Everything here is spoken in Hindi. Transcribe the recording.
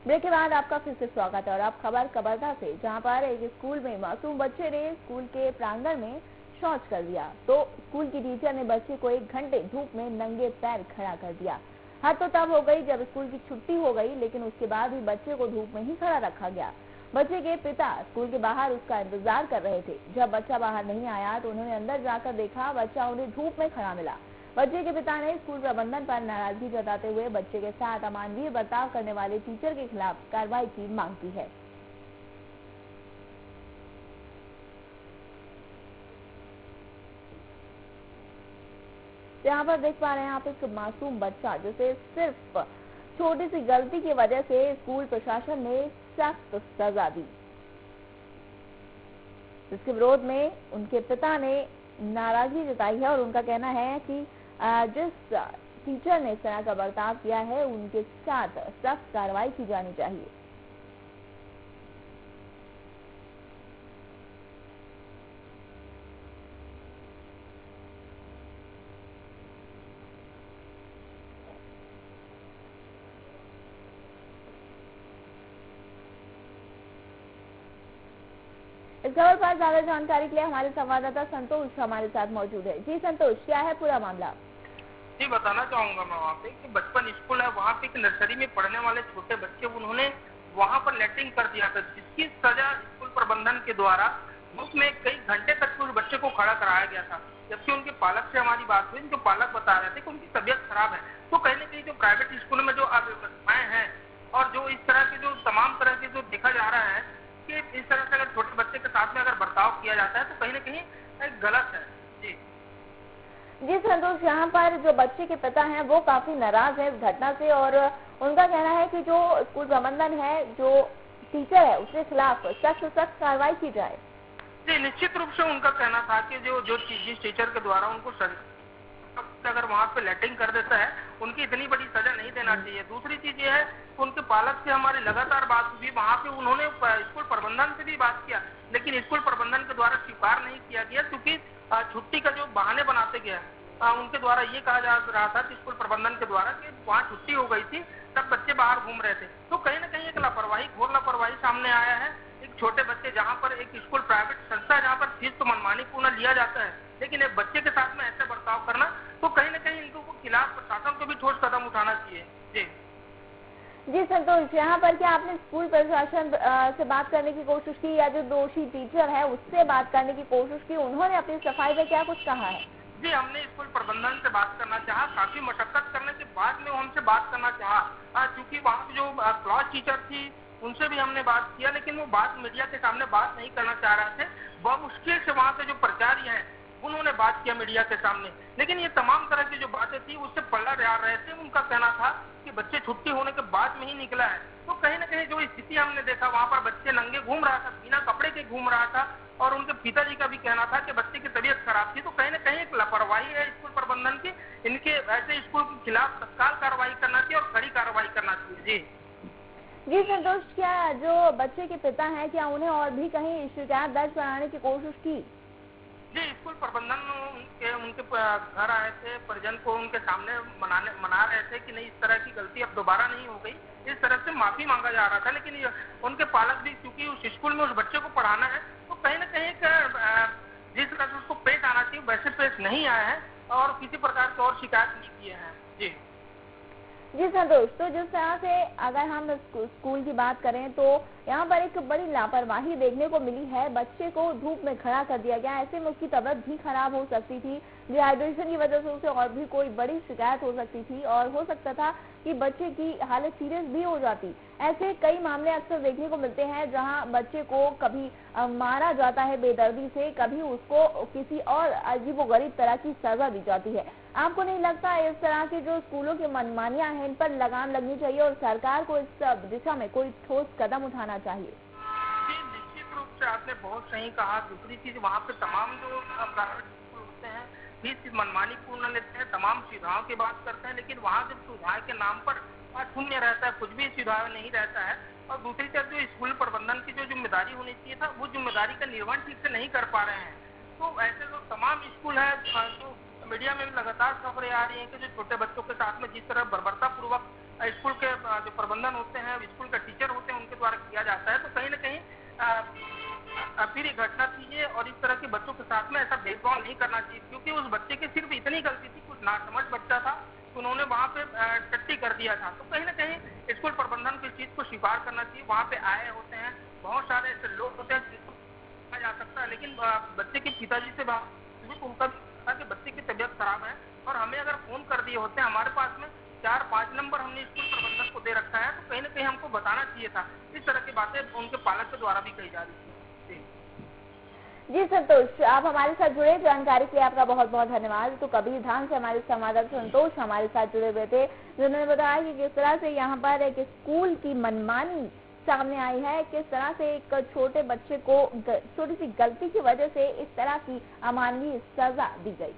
ब्रेक के बाद आपका फिर से स्वागत है और आप खबर कबरदा से, जहां पर एक स्कूल में मासूम बच्चे ने स्कूल के प्रांगण में शौच कर दिया तो स्कूल की टीचर ने बच्चे को 1 घंटे धूप में नंगे पैर खड़ा कर दिया। हद तो तब हो गई जब स्कूल की छुट्टी हो गई, लेकिन उसके बाद भी बच्चे को धूप में ही खड़ा रखा गया। बच्चे के पिता स्कूल के बाहर उसका इंतजार कर रहे थे। जब बच्चा बाहर नहीं आया तो उन्होंने अंदर जाकर देखा, बच्चा उन्हें धूप में खड़ा मिला। बच्चे के पिता ने स्कूल प्रबंधन पर नाराजगी जताते हुए बच्चे के साथ अमानवीय बर्ताव करने वाले टीचर के खिलाफ कार्रवाई की मांग की है। यहाँ पर देख पा रहे हैं आप एक मासूम बच्चा जिसे सिर्फ छोटी सी गलती की वजह से स्कूल प्रशासन ने सख्त सजा दी, जिसके विरोध में उनके पिता ने नाराजगी जताई है और उनका कहना है कि जिस टीचर ने इस तरह का बर्ताव किया है उनके साथ सख्त कार्रवाई की जानी चाहिए। इस खबर पर ज्यादा जानकारी के लिए हमारे संवाददाता संतोष हमारे साथ मौजूद है। जी संतोष, क्या है पूरा मामला? जी बताना चाहूंगा मैं वहाँ पे कि बचपन स्कूल है, वहाँ पे एक नर्सरी में पढ़ने वाले छोटे बच्चे उन्होंने वहाँ पर लैट्रिन कर दिया था, जिसकी सजा स्कूल प्रबंधन के द्वारा उसमें कई घंटे तक उस बच्चे को खड़ा कराया गया था। जबकि उनके पालक से हमारी बात हुई, जो पालक बता रहे थे कि उनकी तबीयत खराब है। तो कहीं न कहीं जो प्राइवेट स्कूलों में जो अव्यवस्थाएं हैं और जो इस तरह के जो तमाम तरह के जो देखा जा रहा है कि इस तरह से अगर छोटे बच्चे के साथ में अगर बर्ताव किया जाता है तो कहीं न कहीं गलत है। जी संतोष, यहाँ पर जो बच्चे के पिता हैं वो काफी नाराज है इस घटना से और उनका कहना है कि जो स्कूल प्रबंधन है, जो टीचर है, उसके खिलाफ सख्त सख्त कार्रवाई की जाए। जी निश्चित रूप से उनका कहना था कि जिस टीचर के द्वारा उनको अगर वहाँ पे लैट्रिन कर देता है उनकी इतनी बड़ी सजा नहीं देना चाहिए। दूसरी चीज ये है उनके पालक से हमारी लगातार बात हुई, वहाँ पे उन्होंने स्कूल प्रबंधन से भी बात किया, लेकिन स्कूल प्रबंधन के द्वारा स्वीकार नहीं किया गया क्योंकि छुट्टी का जो बहाने बनाते गया उनके द्वारा ये कहा जा रहा था कि स्कूल प्रबंधन के द्वारा कि वहाँ छुट्टी हो गई थी, तब बच्चे बाहर घूम रहे थे। तो कहीं न कहीं एक लापरवाही, घोर लापरवाही सामने आया है। एक छोटे बच्चे, जहाँ पर एक स्कूल प्राइवेट संस्था है जहाँ पर फीस तो मनमानी पूर्ण लिया जाता है, लेकिन एक बच्चे के साथ में ऐसे बर्ताव करना, तो कहीं न कहीं इनको खिलाफ प्रशासन को भी ठोस कदम उठाना चाहिए। जी संतोष, यहाँ पर क्या आपने स्कूल प्रशासन से बात करने की कोशिश की या जो दोषी टीचर है उससे बात करने की कोशिश की? उन्होंने अपनी सफाई में क्या कुछ कहा है? जी हमने स्कूल प्रबंधन से बात करना चाहा, काफी मशक्कत करने के बाद में हमसे बात करना चाहा, क्योंकि वहाँ पे जो क्लास टीचर थी उनसे भी हमने बात किया, लेकिन वो बात मीडिया के सामने बात नहीं करना चाह रहे थे। बहुत मुश्किल से वहाँ से जो प्राचार्य हैं उन्होंने बात किया मीडिया के सामने, लेकिन ये तमाम तरह की जो बातें थी उससे पलट जा रहे थे। उनका कहना था कि बच्चे छुट्टी होने के बाद में ही निकला है। तो कहीं न कहीं जो स्थिति हमने देखा वहाँ पर बच्चे नंगे घूम रहा था, बिना कपड़े के घूम रहा था और उनके पिताजी का भी कहना था कि बच्चे की तबीयत खराब थी। तो कहीं न कहीं एक लापरवाही है स्कूल प्रबंधन की, इनके ऐसे स्कूल के खिलाफ तत्काल कार्रवाई करना चाहिए और कड़ी कार्रवाई करना चाहिए। जी संतोष, क्या जो बच्चे के पिता हैं क्या उन्हें और भी कहीं शिकायत दर्ज कराने की कोशिश की? जी स्कूल प्रबंधन उनके घर आए थे, परिजन को उनके सामने मना रहे थे कि नहीं इस तरह की गलती अब दोबारा नहीं हो गई, इस तरह से माफी मांगा जा रहा था। लेकिन उनके पालक भी, क्योंकि उस स्कूल में उस बच्चे को पढ़ाना है, तो कहीं न कहीं जिस तरह से उसको पेश आना चाहिए वैसे पेश नहीं आया है और किसी प्रकार की और शिकायत नहीं किए हैं। जी संतोष, तो जिस तरह से अगर हम स्कूल की बात करें तो यहाँ पर एक बड़ी लापरवाही देखने को मिली है। बच्चे को धूप में खड़ा कर दिया गया, ऐसे में उसकी तबीयत भी खराब हो सकती थी, डिहाइड्रेशन की वजह से उसे और भी कोई बड़ी शिकायत हो सकती थी और हो सकता था कि बच्चे की हालत सीरियस भी हो जाती। ऐसे कई मामले अक्सर देखने को मिलते हैं जहाँ बच्चे को कभी मारा जाता है बेदर्दी से, कभी उसको किसी और अजीबोगरीब तरह की सजा दी जाती है। आपको नहीं लगता इस तरह की जो स्कूलों की मनमानियां हैं इन पर लगाम लगनी चाहिए और सरकार को इस दिशा में कोई ठोस कदम उठाना चाहिए? जी निश्चित रूप से आपने बहुत सही कहा। दूसरी चीज, वहाँ पे तमाम जो प्राइवेट स्कूल होते हैं फीस मनमानी पूर्ण लेते हैं, तमाम सुविधाओं की बात करते हैं, लेकिन वहाँ जब सुविधा के नाम पर शून्य रहता है, कुछ भी सुविधा नहीं रहता है। और दूसरी तरफ जो स्कूल प्रबंधन की जो जिम्मेदारी होनी चाहिए था वो जिम्मेदारी का निर्वहन ठीक से नहीं कर पा रहे हैं। तो ऐसे जो तमाम स्कूल है जो मीडिया में भी लगातार खबरें आ रही हैं कि जो छोटे बच्चों के साथ में जिस तरह बर्बरतापूर्वक स्कूल के जो प्रबंधन होते हैं, स्कूल के टीचर होते हैं, उनके द्वारा किया जाता है, तो कहीं न कहीं फिर ये घटना चाहिए और इस तरह के बच्चों के साथ में ऐसा भेदभाव नहीं करना चाहिए, क्योंकि उस बच्चे की सिर्फ इतनी गलती थी, कुछ नासमझ बच्चा था, तो उन्होंने वहाँ पे टट्टी कर दिया था। तो कहीं न कहीं स्कूल प्रबंधन को इस चीज को स्वीकार करना चाहिए। वहाँ पे आए होते हैं, बहुत सारे ऐसे लोग होते हैं जिनको कहा जा सकता है, लेकिन बच्चे के पिताजी से उनका था कि बच्चे की तबीयत खराब है और हमें अगर फोन कर दिए होते हैं, हमारे पास में 4-5 नंबर हमने स्कूल प्रबंधन को दे रखा है, तो कहीं न कहीं हमको बताना चाहिए था। इस तरह की बातें उनके पालक के द्वारा भी कही जा रही थी। जी संतोष, आप हमारे साथ जुड़े, जानकारी के लिए आपका बहुत बहुत धन्यवाद। तो कबीरधाम से हमारे संवाददाता संतोष हमारे साथ जुड़े हुए थे, जिन्होंने बताया कि किस तरह से यहाँ पर एक स्कूल की मनमानी सामने आई है, किस तरह से एक छोटे बच्चे को छोटी सी गलती की वजह से इस तरह की अमानवीय सजा दी गई।